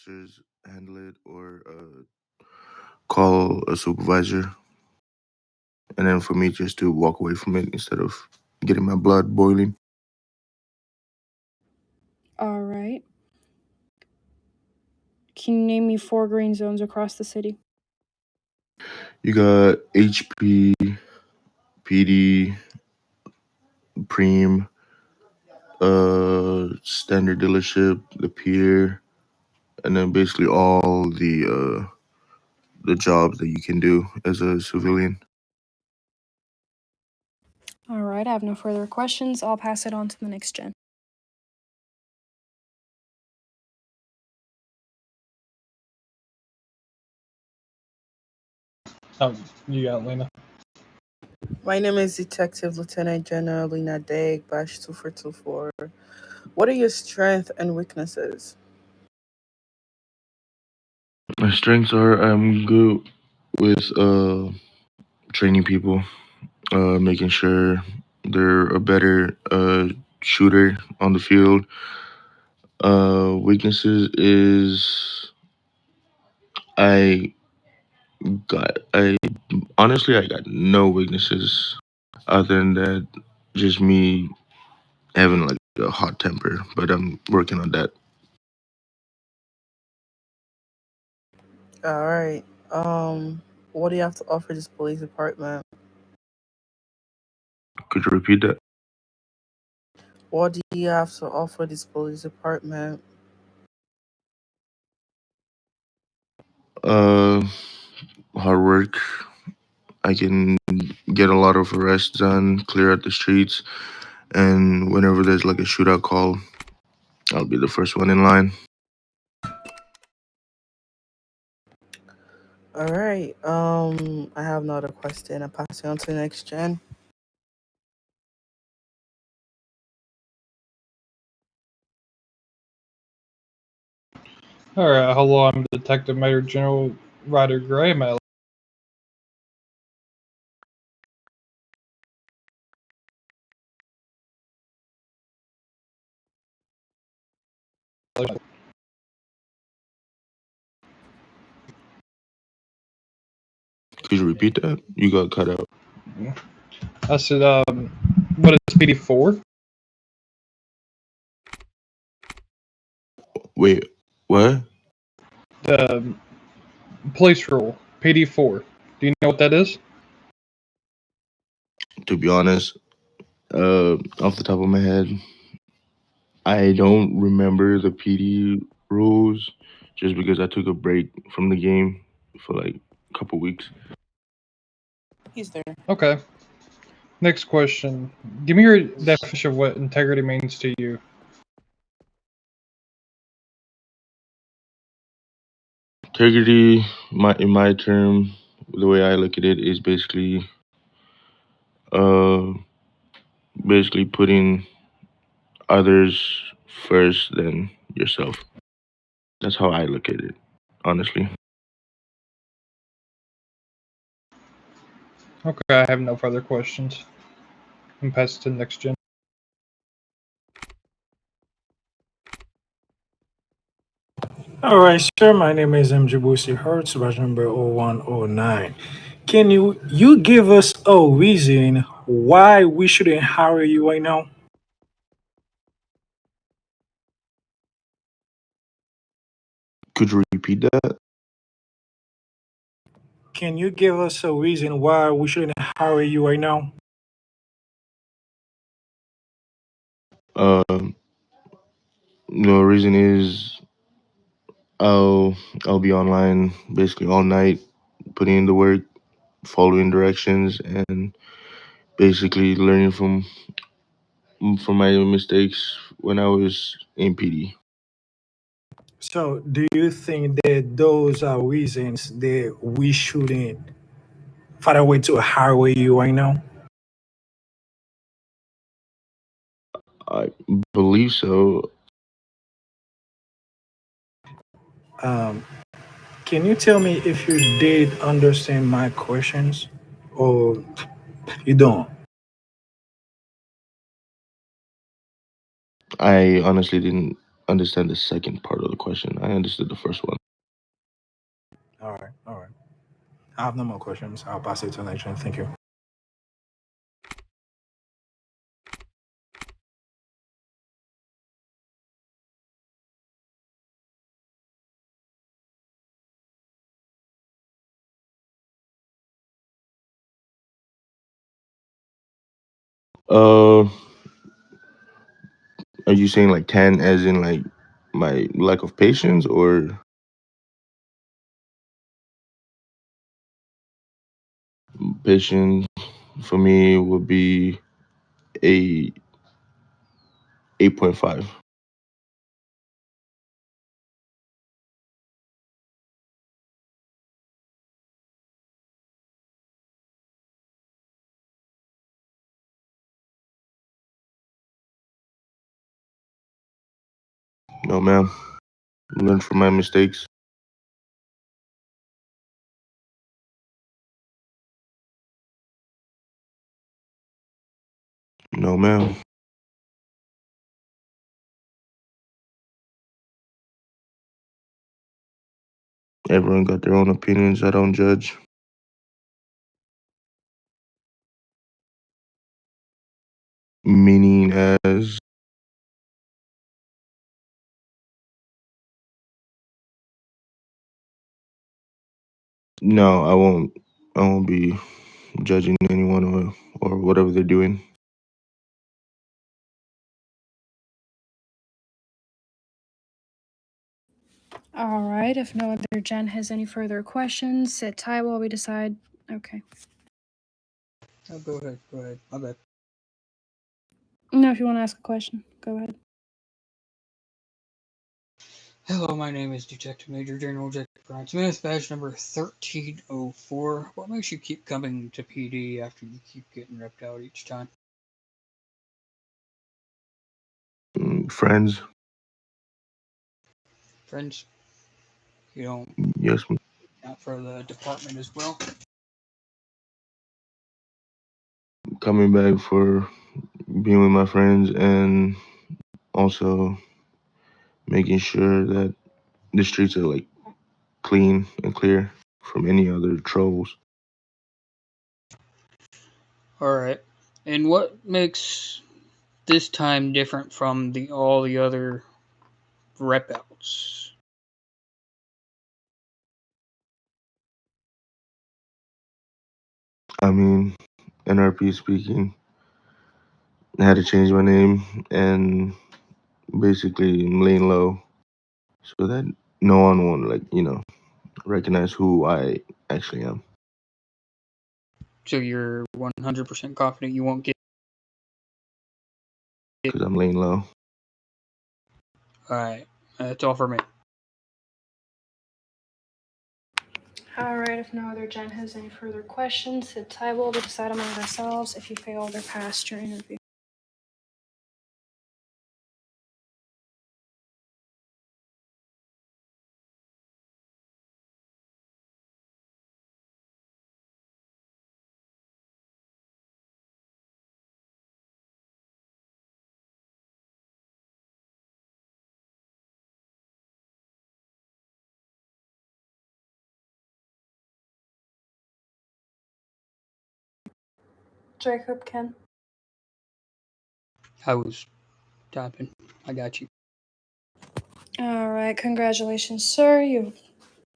officers handle it or call a supervisor, and then for me just to walk away from it instead of getting my blood boiling. All right. Can you name me 4 green zones across the city? You got HP, PD, Preem, standard dealership, the pier, and then basically all the jobs that you can do as a civilian. All right, I have no further questions. I'll pass it on to the next gen. Oh, you got Lena. My name is Detective Lieutenant General Lena Dag, Bash 2424. What are your strengths and weaknesses? My strengths are I'm good with training people, making sure they're a better shooter on the field. Weaknesses is I I honestly I got no weaknesses other than that, just me having like a hot temper, but I'm working on that. All right. What do you have to offer this police department? Could you repeat that? What do you have to offer this police department? Uh, Hard work. I can get a lot of arrests done, clear out the streets, and whenever there's like a shootout call, I'll be the first one in line. All right. I have another question. I pass it on to the next gen. All right, hello, I'm Detective Major General Ryder Gray. Could you repeat that? You got cut out. I said, what is PD4? Wait, what? The police rule, PD4. Do you know what that is? To be honest, off the top of my head, I don't remember the PD rules just because I took a break from the game for like a couple weeks. He's there. Okay. Next question. Give me your definition of what integrity means to you. Integrity, in my term, the way I look at it is uh, basically putting others first than yourself. That's how I look at it, honestly. Okay, I have no further questions. I'm pass it to the next gen. All right, sir. My name is Mjibusi Hertz, badge number 0109. Can you give us a reason why we shouldn't hire you right now? Could you repeat that? Can you give us a reason why we shouldn't hire you right now? Um, the reason is I'll I'll be online basically all night, putting in the work, following directions, and basically learning from my mistakes when I was in PD. So, do you think that those are reasons that we shouldn't find a way to hire you right now? I believe so. Um, can you tell me if you did understand my questions or you don't? I honestly didn't understand the second part of the question. I understood the first one. All right, all right. I have no more questions. I'll pass it to Nation. Thank you. Uh, are you saying like 10 as in like my lack of patience, or patience for me would be a 8.5. No, ma'am. Learn from my mistakes. No, ma'am. Everyone got their own opinions. I don't judge. Meaning as no, I won't. I won't be judging anyone or whatever they're doing. All right. If no other Gen has any further questions, sit tight while we decide. Okay. Oh, go ahead. Go ahead. My bad. No, if you want to ask a question, go ahead. Hello, my name is Detective Major General Jacob Brian Smith, badge number 1304. What makes you keep coming to PD after you keep getting ripped out each time? Friends. Friends? You don't Yes. out for the department as well? Coming back for being with my friends and also making sure that the streets are like clean and clear from any other trolls. Alright. And what makes this time different from all the other rep outs? I mean, NRP speaking, I had to change my name and basically I'm laying low so that no one will recognize who I actually am. So you're 100% confident you won't get... Because I'm laying low. Alright. That's all for me. All right. If no other Gen has any further questions, sit tight while we decide among ourselves if you failed or passed your interview. Jacob, Ken. I was typing. I got you. All right. Congratulations, sir. You've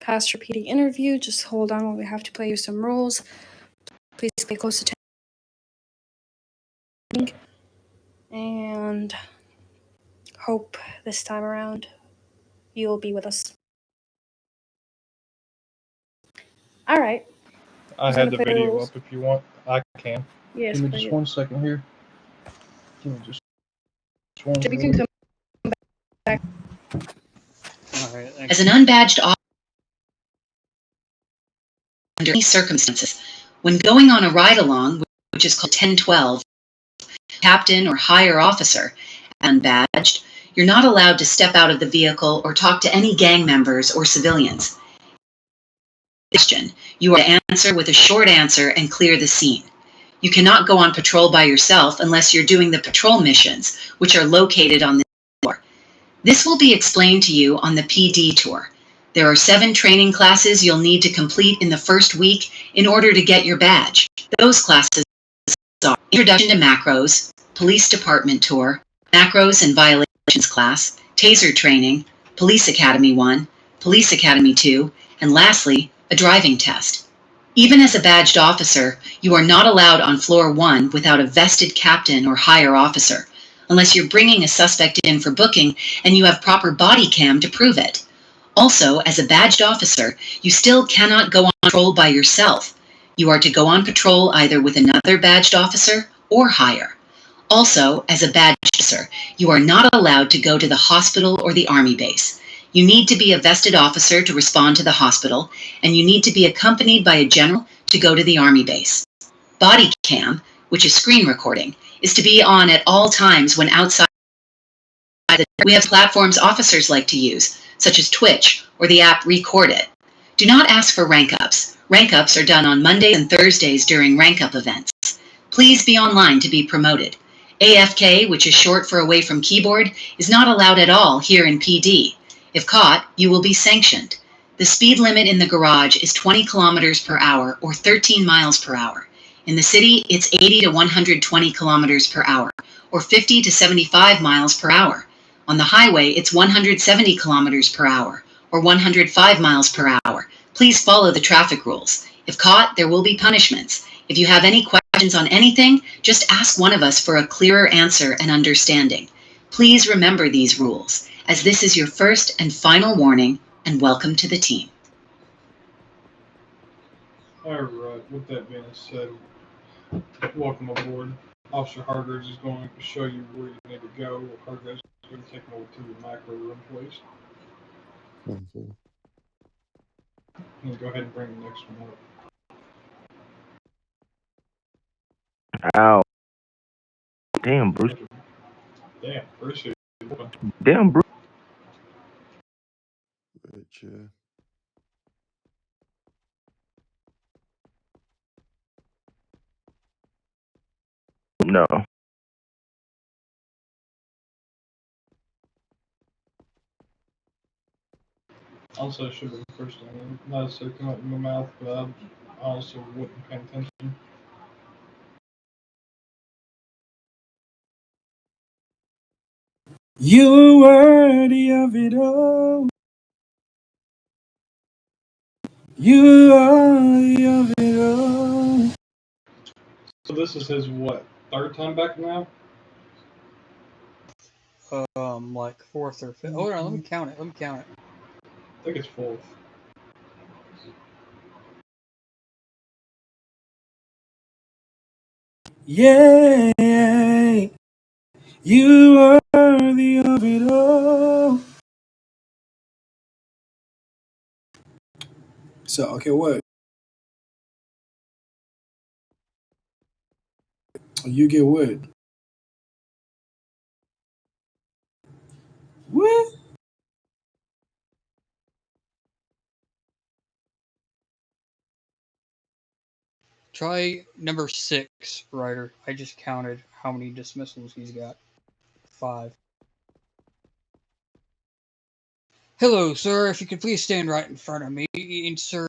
passed your PD interview. Just hold on while we have to play you some rules. Please pay close attention. And hope this time around you'll be with us. All right. I Who's had gonna the play the video rules? up if you want. I can. Yes, Give me play just it. 1 second here. Give me just one Jib, you can minute. come back. Alright, thanks. As an unbadged officer, under any circumstances, when going on a ride-along, which is called 1012, captain or higher officer, unbadged, you're not allowed to step out of the vehicle or talk to any gang members or civilians. You are to answer with a short answer and clear the scene. You cannot go on patrol by yourself unless you're doing the patrol missions, which are located on the floor. This will be explained to you on the PD tour. There are 7 training classes you'll need to complete in the first week in order to get your badge. Those classes are Introduction to Macros, Police Department Tour, Macros and Violations class, Taser Training, Police Academy 1, Police Academy 2, and lastly, a driving test. Even as a badged officer, you are not allowed on floor 1 without a vested captain or higher officer, unless you're bringing a suspect in for booking and you have proper body cam to prove it. Also, as a badged officer, you still cannot go on patrol by yourself. You are to go on patrol either with another badged officer or higher. Also, as a badged officer, you are not allowed to go to the hospital or the army base. You need to be a vested officer to respond to the hospital, and you need to be accompanied by a general to go to the army base. Body cam, which is screen recording, is to be on at all times when outside. We have platforms officers like to use, such as Twitch or the app Record It. Do not ask for rank ups. Rank ups are done on Mondays and Thursdays during rank up events. Please be online to be promoted. AFK, which is short for away from keyboard, is not allowed at all here in PD. If caught, you will be sanctioned. The speed limit in the garage is 20 kilometers per hour or 13 miles per hour. In the city, it's 80 to 120 kilometers per hour or 50 to 75 miles per hour. On the highway, it's 170 kilometers per hour or 105 miles per hour. Please follow the traffic rules. If caught, there will be punishments. If you have any questions on anything, just ask one of us for a clearer answer and understanding. Please remember these rules, as this is your first and final warning, and welcome to the team. Alright, with that being said, welcome aboard. Officer Hargraves is going to show you where you need to go. Hargraves is going to take them over to the macro room, please. Okay. And go ahead and bring the next one up. Ow. Damn, Bruce. Damn, appreciate it. Damn, Bruce. Gotcha. No. Also, should be the first thing. Not necessarily come out of my mouth, but I also wasn't paying attention. You're worthy of it all. You are worthy of it all. So this is his what? Third time back now? Like 4th or 5th. Hold on, let me count it. I think it's fourth. Yeah, you are worthy of it all. So, okay, what? You get what? What? Try number 6, Ryder. I just counted how many dismissals he's got. 5. Hello, sir. If you could please stand right in front of me, answer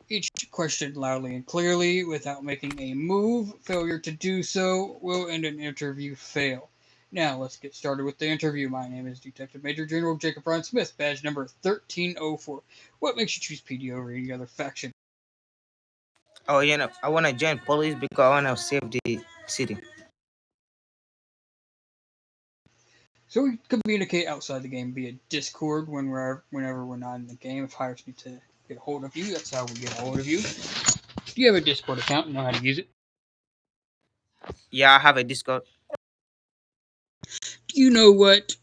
each question loudly and clearly without making a move. Failure to do so will end an interview fail. Now, let's get started with the interview. My name is Detective Major General Jacob Ron Smith, badge number 1304. What makes you choose PD over any other faction? Oh, I want to join police because I want to save the city. So we communicate outside the game via Discord whenever we're not in the game. If hires need to get a hold of you, that's how we get a hold of you. Do you have a Discord account and know how to use it? Yeah, I have a Discord. Do you know what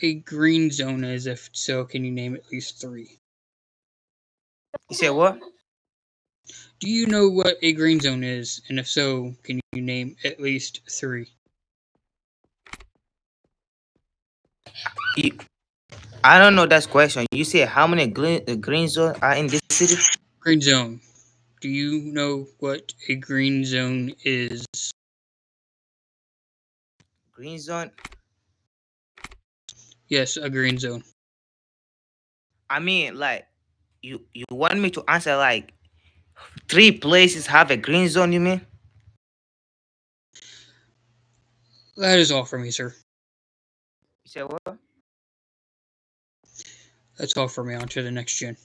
a green zone is? If so, can you name at least 3? You say what? Do you know what a green zone is? And if so, can you name at least 3? I don't know that question. You say how many green zones are in this city? Green zone. Do you know what a green zone is? Green zone. Yes, a green zone. I mean, like, you want me to answer like 3 places have a green zone? You mean? That is all for me, sir. You said what? That's all for me. On to the next gen.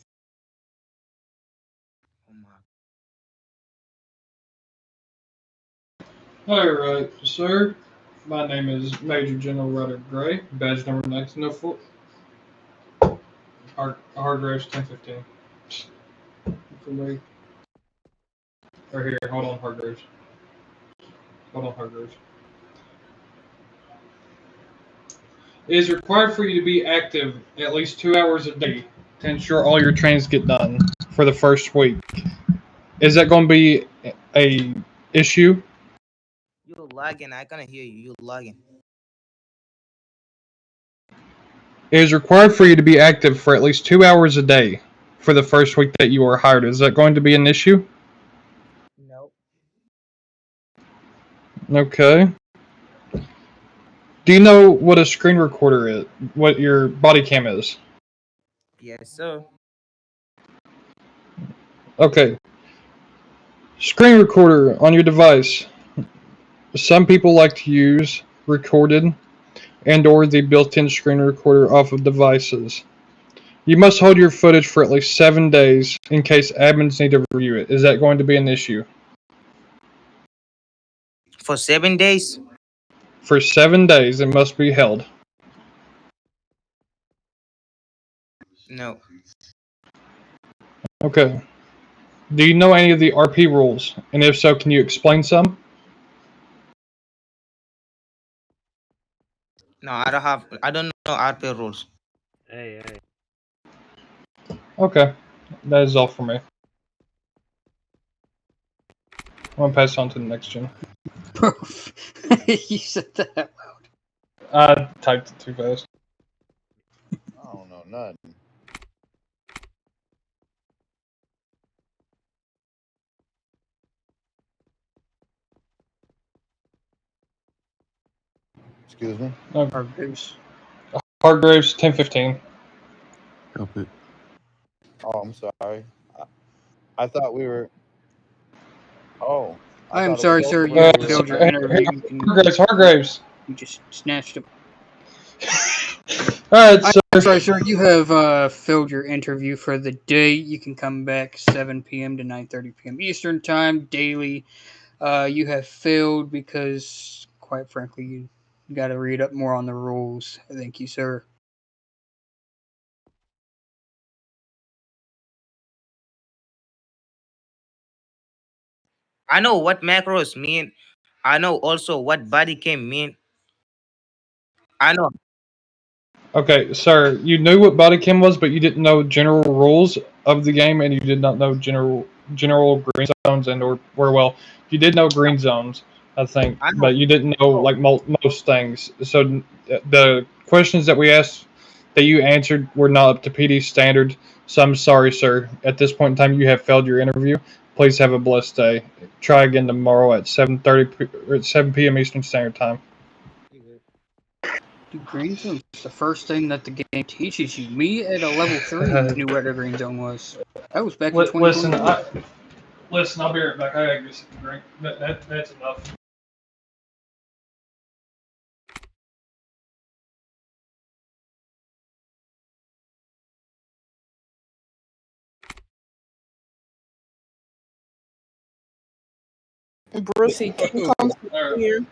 Oh my. Alright, sir. My name is Major General Ryder Gray, badge number 1904. Hargraves 1015. For me. Or here, hold on, Hargraves. Hold on, Hargraves. It is required for you to be active at least 2 hours a day to ensure all your trains get done for the first week. Is that going to be a issue? You're lagging. I can't hear you. You're lagging. It is required for you to be active for at least 2 hours a day for the first week that you are hired. Is that going to be an issue? No. Okay. Do you know what a screen recorder is? What your body cam is? Yes, sir. Okay. Screen recorder on your device. Some people like to use recorded and or the built-in screen recorder off of devices. You must hold your footage for at least 7 days in case admins need to review it. Is that going to be an issue? For 7 days? For 7 days, it must be held. No. Okay. Do you know any of the RP rules? And if so, can you explain some? No, I don't know RP rules. Hey. Okay. That is all for me. I'm going to pass on to the next gen. Bro, you said that out loud. I typed it too fast. I don't know nothing. Excuse me? Hargraves. Hargraves 1015. Copy. Oh, I'm sorry. I thought we were. Oh. I am thought it sorry, was sir. over You and have we were failed your done. interview. Hargraves. You just snatched him. Alright, I'm sorry, sir. You have failed your interview for the day. You can come back 7 p.m. to 9:30 p.m. Eastern Time daily. You have failed because, quite frankly, you got to read up more on the rules. Thank you, sir. I know what macros mean. I know also what body cam mean. I know. Okay, sir, you knew what body cam was, but you didn't know general rules of the game, and you did not know general green zones and or well, you did know green zones, I think, I know. but you didn't know Oh, like most things. So the questions that we asked that you answered were not up to PD standard. So I'm sorry, sir. At this point in time, you have failed your interview. Please have a blessed day. Try again tomorrow at 7:30 or at 7 p.m. Eastern Standard Time. Dude, green zone's the first thing that the game teaches you. Me at a level 3 knew what a green zone was. That was back in Listen, 2021. Listen, I'll be right back. I gotta get something to drink. That's enough. Brucey, can you come here?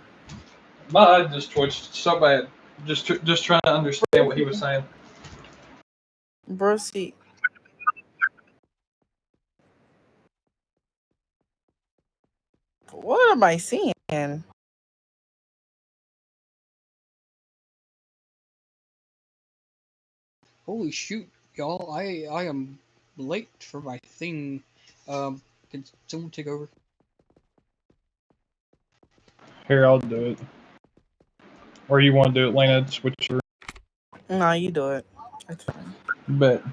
My eye just twitched so bad. Just trying to understand what he was saying. Brucey. What am I seeing? Holy shoot, y'all. I am late for my thing. Can someone take over? Here, I'll do it. Or you want to do it, Lena? Switch your No, you do it. That's fine. bet.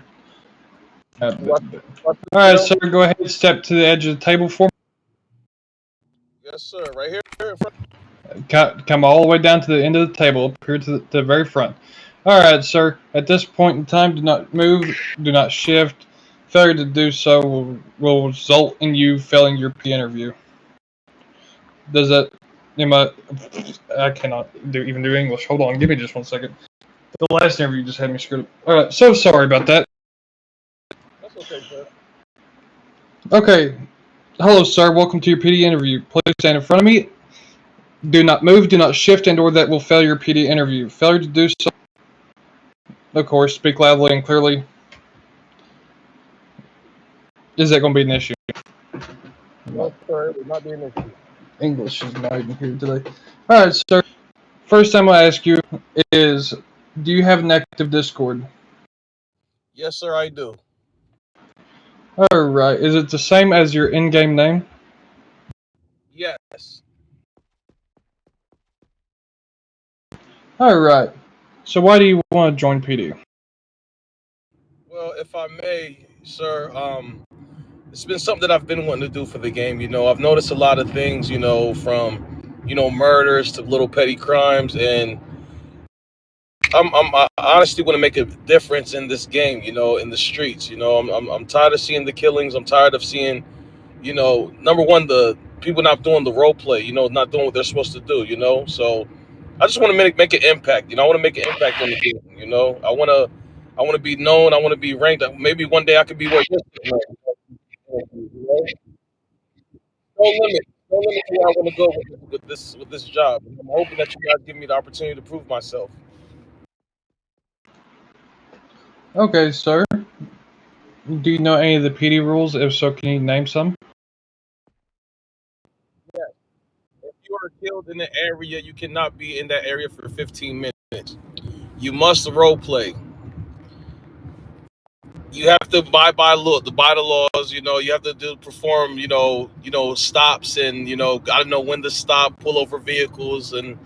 All right, sir. Go ahead and step to the edge of the table for me. Yes, sir. Right here in front. Come all the way down to the end of the table, up here to the very front. Alright, sir. At this point in time, do not move, do not shift. Failure to do so will result in you failing your P interview. Does that... I cannot even do English. Hold on, give me just 1 second. The last interview just had me screwed up. Alright, so sorry about that. That's okay, sir. Okay. Hello, sir. Welcome to your PD interview. Please stand in front of me. Do not move, do not shift, and or that will fail your PD interview. Failure to do so, of course, speak loudly and clearly. Is that going to be an issue? No, sir. It would not be an issue. English is not even here today. Alright, sir. First time I ask you is, do you have an active Discord? Yes, sir, I do. Alright, is it the same as your in-game name? Yes. Alright. So why do you want to join PD? Well, if I may, sir, it's been something that I've been wanting to do for the game. I've noticed a lot of things, from, murders to little petty crimes, and I honestly want to make a difference in this game, in the streets. I'm tired of seeing the killings. I'm tired of seeing, number one, the people not doing the role play, not doing what they're supposed to do, So I just want to make an impact. I want to make an impact on the game. I want to be known. I want to be ranked. Maybe one day I could be where you're sitting at, No limit. No limit to where I want to go with this job. I'm hoping that you guys give me the opportunity to prove myself. Okay, sir. Do you know any of the PD rules? If so, can you name some? Yeah. If you are killed in the area, you cannot be in that area for 15 minutes. You must role play. You have to abide by the laws. You have to perform. Stops, and gotta know when to stop, pull over vehicles, and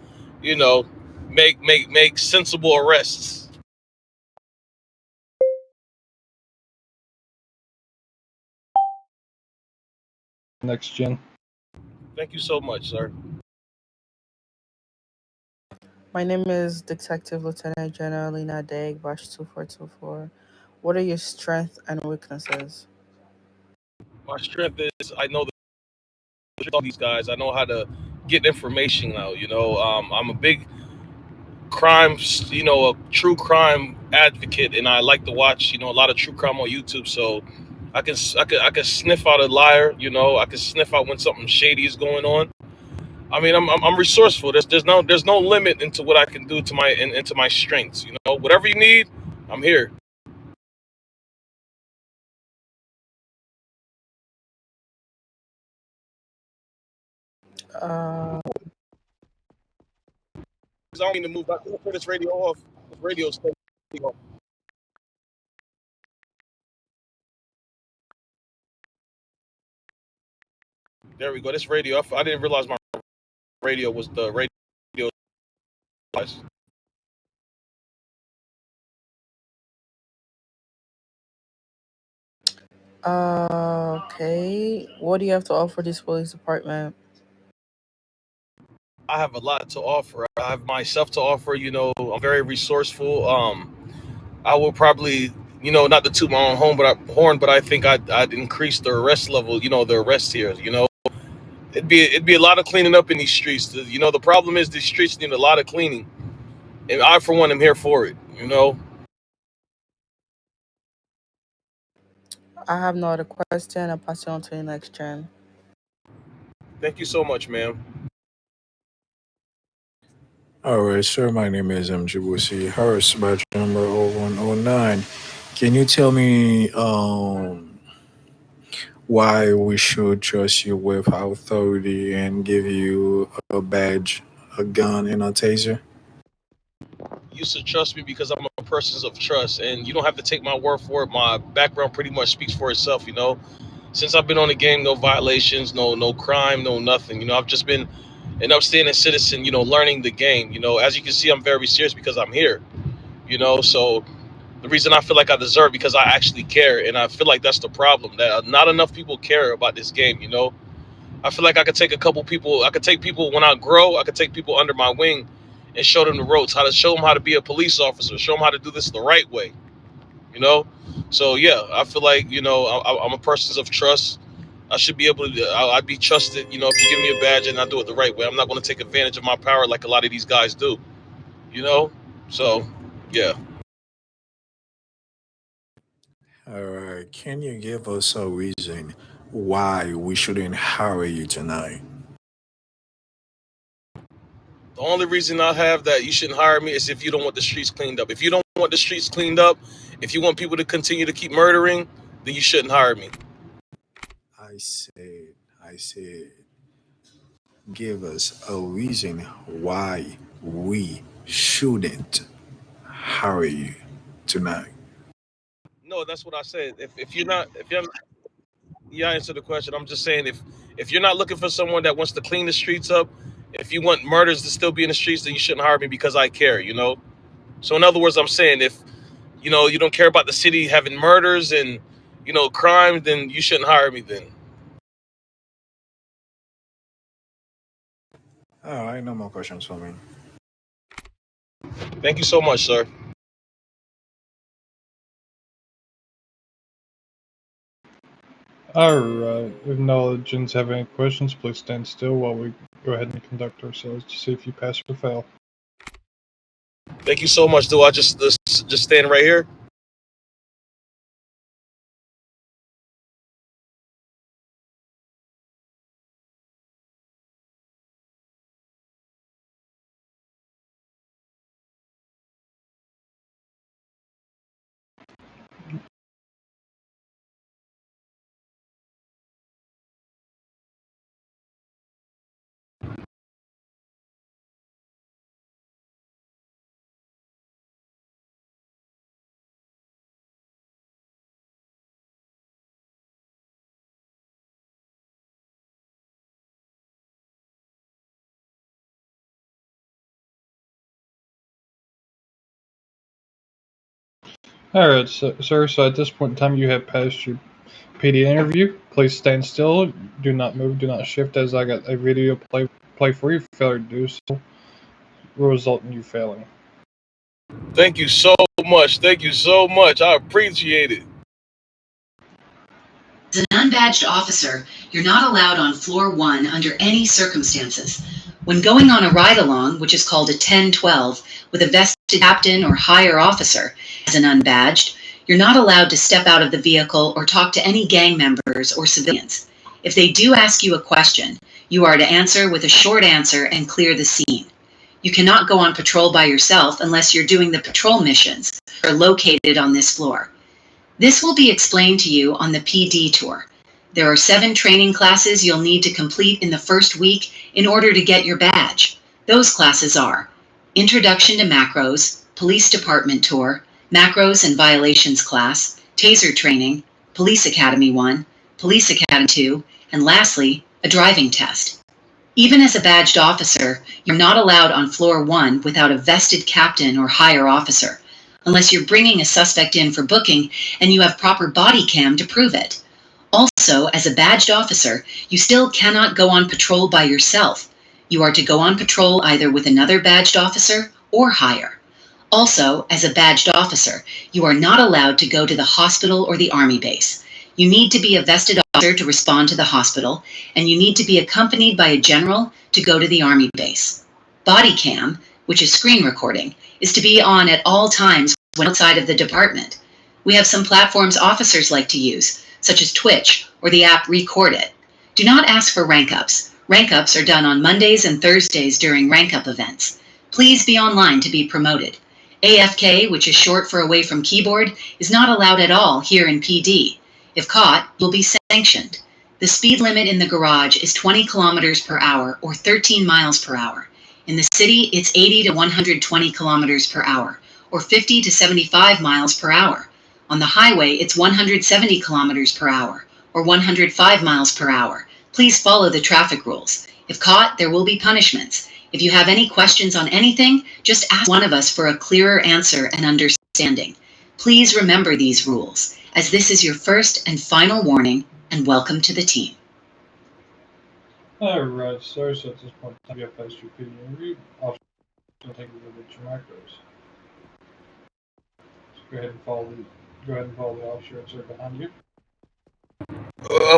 you know, make sensible arrests. Next gen. Thank you so much, sir. My name is Detective Lieutenant General Lena Dag, Bash 2424. What are your strengths and weaknesses? My strength is I know all these guys. I know how to get information out. I'm a big a true crime advocate, and I like to watch, a lot of true crime on YouTube. So I can sniff out a liar. I can sniff out when something shady is going on. I mean, I'm resourceful. There's no limit into what I can do to into my strengths. Whatever you need, I'm here. Uh, I don't mean to move back. Turn this radio off. This radio's still on. There we go. This radio. I didn't realize my radio was the radio. okay. What do you have to offer this police department? I have a lot to offer. I have myself to offer. I'm very resourceful. I will probably, not to toot my own horn, but I think I'd increase the arrest level. The arrest here. It'd be a lot of cleaning up in these streets. The problem is these streets need a lot of cleaning, and I, for one, am here for it. I have no other question. I'll pass it on to the next gen. Thank you so much, ma'am. All right, sir. My name is Mjibusi Harris, badge number 0109. Can you tell me why we should trust you with authority and give you a badge, a gun, and a taser? You should trust me because I'm a person of trust, and you don't have to take my word for it. My background pretty much speaks for itself. Since I've been on the game, no violations, no crime, no nothing. I've just been an upstanding citizen, learning the game. As you can see, I'm very serious because I'm here. So the reason I feel like I deserve because I actually care, and I feel like that's the problem, that not enough people care about this game. I feel like I could take a couple people. I could take people when I grow. I could take people under my wing and show them the ropes, how to show them how to be a police officer, show them how to do this the right way. You know, so yeah, I feel like I'm a person of trust. I should be able to. I'd be trusted. If you give me a badge and I do it the right way, I'm not going to take advantage of my power like a lot of these guys do. You know, so yeah. All right. Can you give us a reason why we shouldn't hire you tonight? The only reason I have that you shouldn't hire me is if you don't want the streets cleaned up. If you don't want the streets cleaned up, if you want people to continue to keep murdering, then you shouldn't hire me. I said, give us a reason why we shouldn't hire you tonight. No, that's what I said. If you're not, yeah, I answered the question. I'm just saying if you're not looking for someone that wants to clean the streets up, if you want murders to still be in the streets, then you shouldn't hire me because I care. So in other words, I'm saying if you don't care about the city having murders and crime, then you shouldn't hire me then. All right, no more questions for me. Thank you so much, sir. Alright, if no legends have any questions, please stand still while we go ahead and conduct ourselves to see if you pass or fail. Thank you so much. Do I just stand right here? Alright, sir, so at this point in time you have passed your PD interview. Please stand still, do not move, do not shift, as I got a video play for you. Failure to do so will result in you failing. Thank you so much. Thank you so much. I appreciate it. As an unbadged officer, you're not allowed on floor 1 under any circumstances. When going on a ride-along, which is called a 10-12, with a vested captain or higher officer, as an unbadged, you're not allowed to step out of the vehicle or talk to any gang members or civilians. If they do ask you a question, you are to answer with a short answer and clear the scene. You cannot go on patrol by yourself unless you're doing the patrol missions that are located on this floor. This will be explained to you on the PD tour. There are 7 training classes you'll need to complete in the first week in order to get your badge. Those classes are Introduction to Macros, Police Department Tour, Macros and Violations Class, Taser Training, Police Academy 1, Police Academy 2, and lastly, a driving test. Even as a badged officer, you're not allowed on floor 1 without a vested captain or higher officer, unless you're bringing a suspect in for booking and you have proper body cam to prove it. Also, as a badged officer, you still cannot go on patrol by yourself. You are to go on patrol either with another badged officer or higher. Also, as a badged officer, you are not allowed to go to the hospital or the army base. You need to be a vested officer to respond to the hospital, and you need to be accompanied by a general to go to the army base. Body cam, which is screen recording, is to be on at all times when outside of the department. We have some platforms officers like to use, such as Twitch or the app Record It. Do not ask for rank ups. Rank ups are done on Mondays and Thursdays during rank up events. Please be online to be promoted. AFK, which is short for away from keyboard, is not allowed at all here in PD. If caught, you'll be sanctioned. The speed limit in the garage is 20 kilometers per hour or 13 miles per hour. In the city, it's 80 to 120 kilometers per hour or 50 to 75 miles per hour. On the highway, it's 170 kilometers per hour or 105 miles per hour. Please follow the traffic rules. If caught, there will be punishments. If you have any questions on anything, just ask one of us for a clearer answer and understanding. Please remember these rules, as this is your first and final warning, and welcome to the team. Alright, sir, so at this point in time you have passed your PD interview. So take you to get your macros. So go ahead and follow the officer that's right behind you.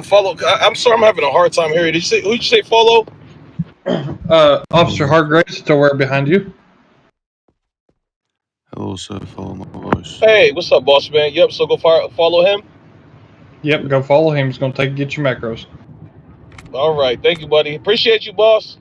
Follow. I'm sorry, I'm having a hard time hearing. Who did you say follow? Officer Hargraves, still right behind you. Hello, sir. Follow my voice. Hey, what's up, boss man? Yep. So go follow him. Yep, go follow him. He's gonna take you get your macros. All right. Thank you, buddy. Appreciate you, boss.